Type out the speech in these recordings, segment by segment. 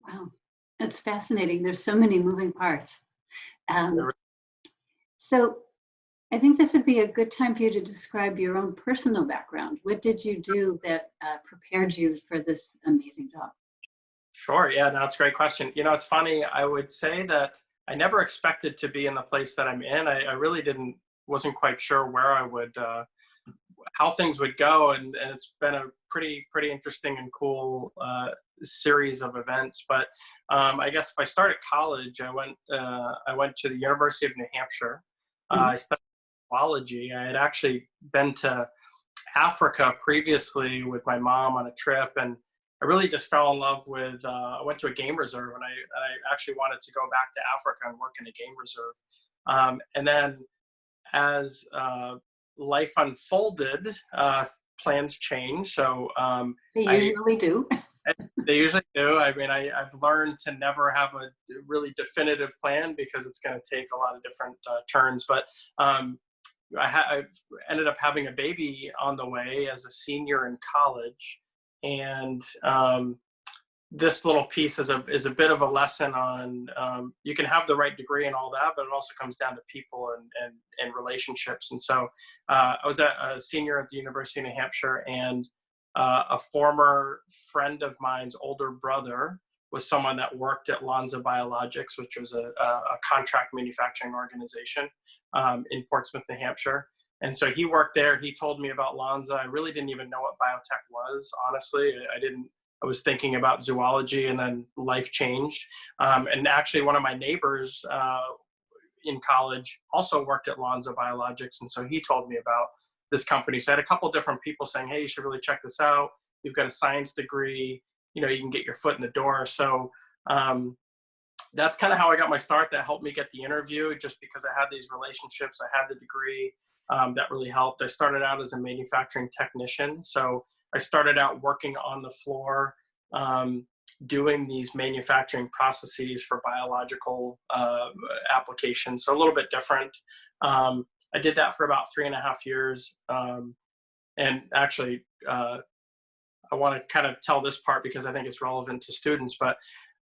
Wow, that's fascinating. There's so many moving parts. Um, so I think this would be a good time for you to describe your own personal background. What did you do that prepared you for this amazing job? Sure. Yeah, no, that's a great question. It's funny. I would say that I never expected to be in the place that I'm in. I really wasn't quite sure where I would, how things would go. And it's been a pretty interesting and cool series of events. But I guess if I start at college, I went to the University of New Hampshire. Mhm. I studied biology. I had actually been to Africa previously with my mom on a trip, and I really just fell in love with. I went to a game reserve, and I actually wanted to go back to Africa and work in a game reserve. And then as life unfolded, plans change. So They I usually do. they usually do. I mean, I've learned to never have a really definitive plan because it's going to take a lot of different turns. But I've ended up having a baby on the way as a senior in college, and this little piece is a bit of a lesson on you can have the right degree and all that, but it also comes down to people and relationships. And so I was a senior at the University of New Hampshire, and a former friend of mine's older brother was someone that worked at Lonza Biologics, which was a contract manufacturing organization in Portsmouth, New Hampshire. And so he worked there. He told me about Lonza. I really didn't even know what biotech was, honestly. I was thinking about zoology, and then life changed. And actually, one of my neighbors in college also worked at Lonza Biologics. And so he told me about this company. So I had a couple different people saying, hey, you should really check this out. You've got a science degree, you can get your foot in the door. So that's kind of how I got my start. That helped me get the interview, just because I had these relationships. I had the degree. That really helped. I started out as a manufacturing technician. So I started out working on the floor, doing these manufacturing processes for biological applications. So a little bit different. I did that for about 3.5 years. And actually, I want to kind of tell this part because I think it's relevant to students. But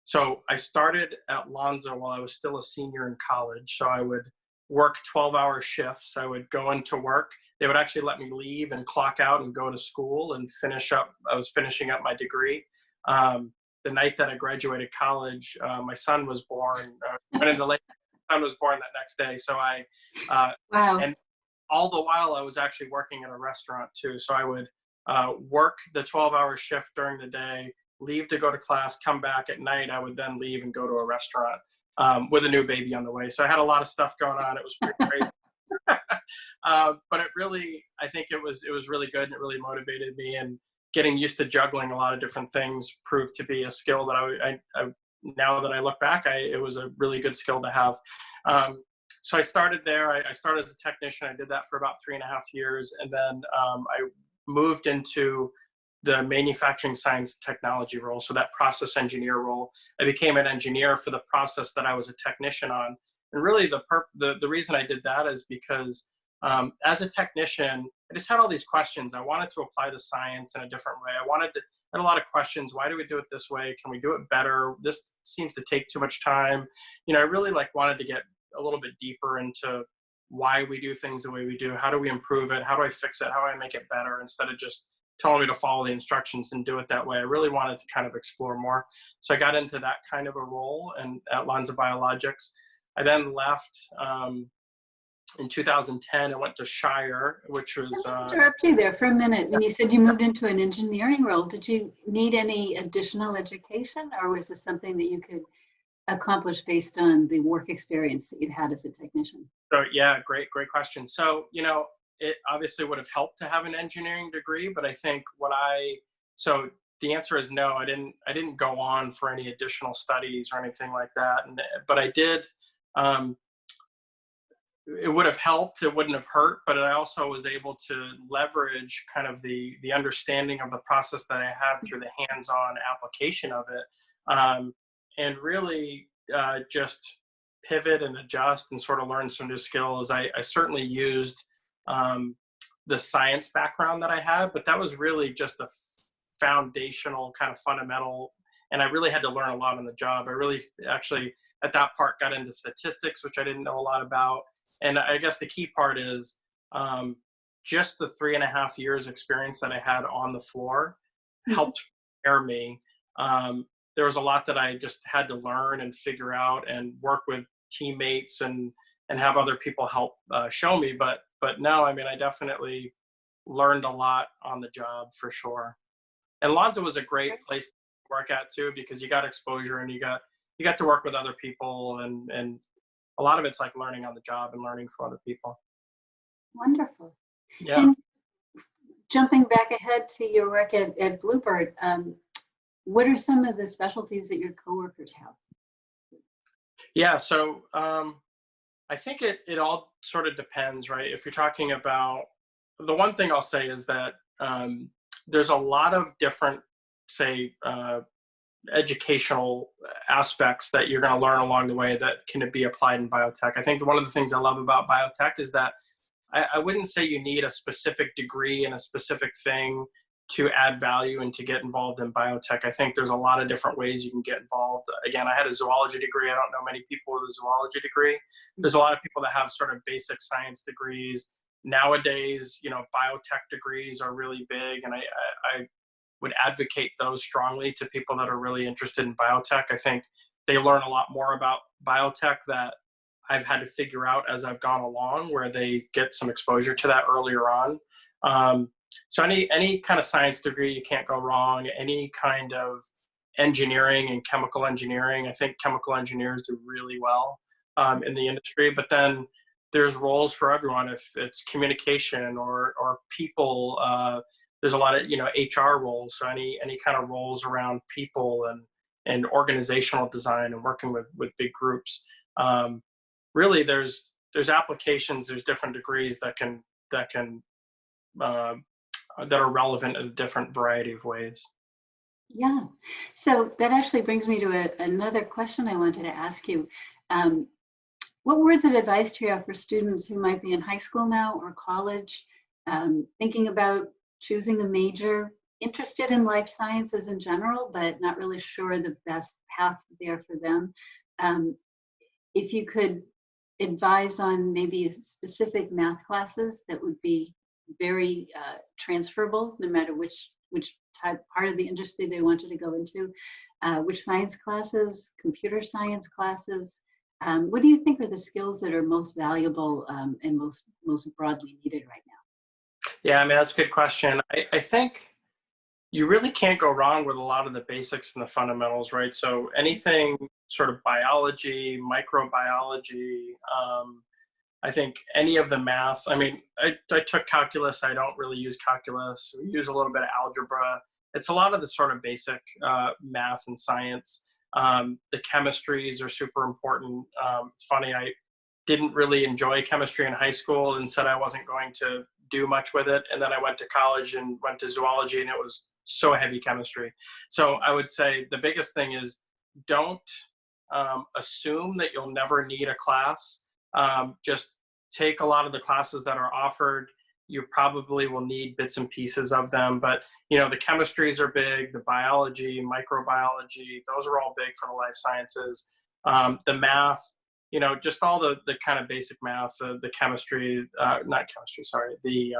so I started at Lonza while I was still a senior in college. So I would work 12-hour shifts. I would go into work. They would actually let me leave and clock out and go to school and finish up. I was finishing up my degree. The night that I graduated college, my son was born. Went into labor. My son was born that next day. So Wow. and all the while I was actually working in a restaurant too. So I would work the 12-hour shift during the day, leave to go to class, come back at night. I would then leave and go to a restaurant with a new baby on the way. So I had a lot of stuff going on. It was pretty crazy. But I think it was really good, and it really motivated me. And getting used to juggling a lot of different things proved to be a skill that I now that I look back, it was a really good skill to have. So I started there. I started as a technician. I did that for about 3.5 years. And then I moved into the manufacturing science technology role. So that process engineer role. I became an engineer for the process that I was a technician on. And really the reason I did that is because as a technician, I just had all these questions. I wanted to apply the science in a different way. I had a lot of questions. Why do we do it this way? Can we do it better? This seems to take too much time. I really wanted to get a little bit deeper into why we do things the way we do. How do we improve it? How do I fix it? How do I make it better, instead of just telling me to follow the instructions and do it that way? I really wanted to kind of explore more. So I got into that kind of a role at Lonza Biologics. I then left in 2010. I went to Shire, which was... Let me interrupt you there for a minute. When you said you moved into an engineering role, did you need any additional education, or was this something that you could accomplish based on the work experience that you'd had as a technician? So yeah, great question. So, it obviously would have helped to have an engineering degree, but I think so the answer is no. I didn't go on for any additional studies or anything like that. But I did, it would have helped, it wouldn't have hurt, but I also was able to leverage kind of the understanding of the process that I had through the hands-on application of it. And really just pivot and adjust and sort of learn some new skills. I certainly used the science background that I had, but that was really just a foundational kind of fundamental and I really had to learn a lot on the job. I really actually at that part got into statistics, which I didn't know a lot about. And I guess the key part is just the 3.5 years experience that I had on the floor helped prepare me. There was a lot that I just had to learn and figure out and work with teammates and have other people help show me. But no, I mean, I definitely learned a lot on the job for sure. And Lonza was a great place to work at too, because you got exposure and you got to work with other people, and a lot of it's like learning on the job and learning from other people. Wonderful. Yeah. And jumping back ahead to your work at Bluebird, what are some of the specialties that your coworkers have? Yeah, so I think it all sort of depends, right? If you're talking about, the one thing I'll say is that there's a lot of different, say, educational aspects that you're going to learn along the way that can be applied in biotech. I think one of the things I love about biotech is that I wouldn't say you need a specific degree in a specific thing to add value and to get involved in biotech. I think there's a lot of different ways you can get involved. Again, I had a zoology degree. I don't know many people with a zoology degree. There's a lot of people that have sort of basic science degrees. Nowadays, biotech degrees are really big, and I would advocate those strongly to people that are really interested in biotech. I think they learn a lot more about biotech that I've had to figure out as I've gone along, where they get some exposure to that earlier on. So any kind of science degree, you can't go wrong. Any kind of engineering and chemical engineering, I think chemical engineers do really well in the industry. But then there's roles for everyone. If it's communication or people, there's a lot of HR roles. So any kind of roles around people and organizational design and working with big groups. Really, there's applications. There's different degrees that are relevant in a different variety of ways. Yeah. So that actually brings me to another question I wanted to ask you. What words of advice do you have for students who might be in high school now or college, thinking about choosing a major, interested in life sciences in general, but not really sure the best path there for them? If you could advise on maybe specific math classes that would be very transferable, no matter which part of the industry they wanted to go into, which science classes, computer science classes. What do you think are the skills that are most valuable and most broadly needed right now? Yeah, I mean, that's a good question. I think you really can't go wrong with a lot of the basics and the fundamentals, right? So anything sort of biology, microbiology, I think any of the math. I mean, I took calculus. I don't really use calculus. We use a little bit of algebra. It's a lot of the sort of basic math and science. The chemistries are super important. It's funny, I didn't really enjoy chemistry in high school and said I wasn't going to do much with it. And then I went to college and went to zoology, and it was so heavy chemistry. So I would say the biggest thing is don't assume that you'll never need a class. Just take a lot of the classes that are offered. You probably will need bits and pieces of them, but the chemistries are big, the biology, microbiology, those are all big for the life sciences. The math, just all the kind of basic math, the chemistry, not chemistry, sorry, the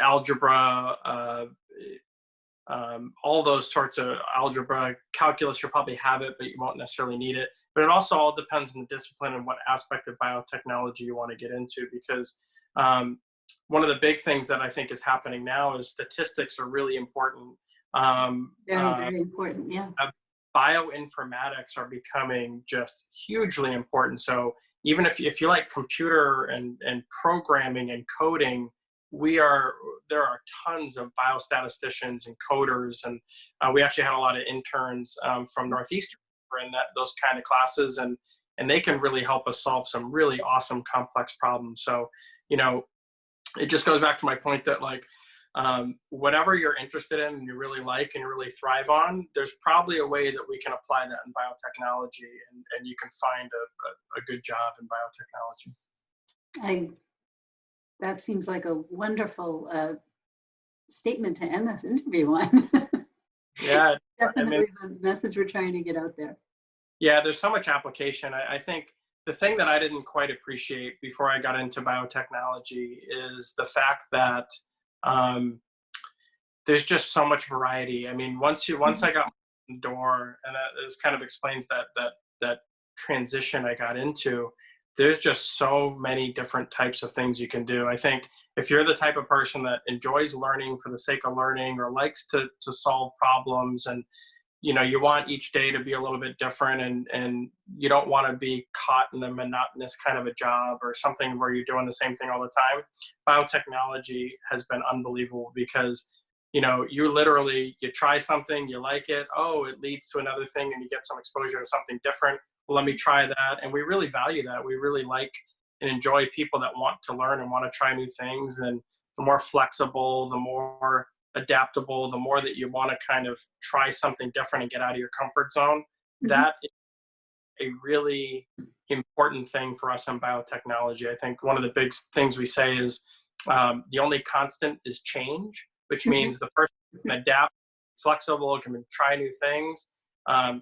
algebra, all those sorts of algebra, calculus, you'll probably have it, but you won't necessarily need it. But it also all depends on the discipline and what aspect of biotechnology you want to get into, because one of the big things that I think is happening now is statistics are really important. Very important, yeah. Bioinformatics are becoming just hugely important. So even if you like computer and programming and coding, there are tons of biostatisticians and coders, and we actually had a lot of interns from Northeastern in those kind of classes, and they can really help us solve some really awesome complex problems. So it just goes back to my point that whatever you're interested in and you really like and you really thrive on, there's probably a way that we can apply that in biotechnology, and you can find a good job in biotechnology. That seems like a wonderful statement to end this interview on. Yeah, I mean, Definitely the message we're trying to get out there. yeah, there's so much application. I think the thing that I didn't quite appreciate before I got into biotechnology is the fact that um, there's just so much variety. I mean, once Mhm. I got in the door, and that this kind of explains that transition I got into. There's just so many different types of things you can do. I think if you're the type of person that enjoys learning for the sake of learning, or likes to solve problems, and you want each day to be a little bit different, and you don't want to be caught in the monotonous kind of a job or something where you're doing the same thing all the time. Biotechnology has been unbelievable because you literally, you try something, you like it, oh, it leads to another thing, and you get some exposure to something different. Well, let me try that. And we really value that. We really like and enjoy people that want to learn and want to try new things. And the more flexible, the more adaptable, the more that you want to kind of try something different and get out of your comfort zone. Mhm. That is a really important thing for us in biotechnology. I think one of the big things we say is the only constant is change, which Mhm. means the person can adapt, flexible, can try new things.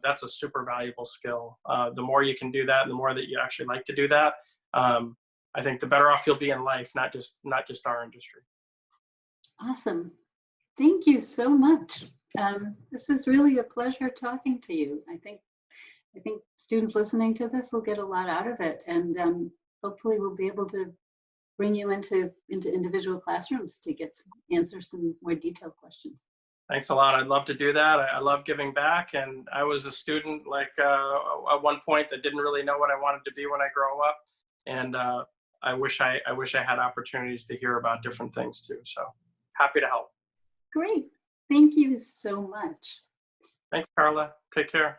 That's a super valuable skill. The more you can do that, and the more that you actually like to do that, um, I think the better off you'll be in life, not just our industry. Awesome. Thank you so much. This was really a pleasure talking to you. I think students listening to this will get a lot out of it, and hopefully we'll be able to bring you into individual classrooms to answer some more detailed questions. Thanks a lot. I'd love to do that. I love giving back, and I was a student like at one point that didn't really know what I wanted to be when I grow up, and I wish I had opportunities to hear about different things too. So happy to help. Great. Thank you so much. Thanks, Carla. Take care.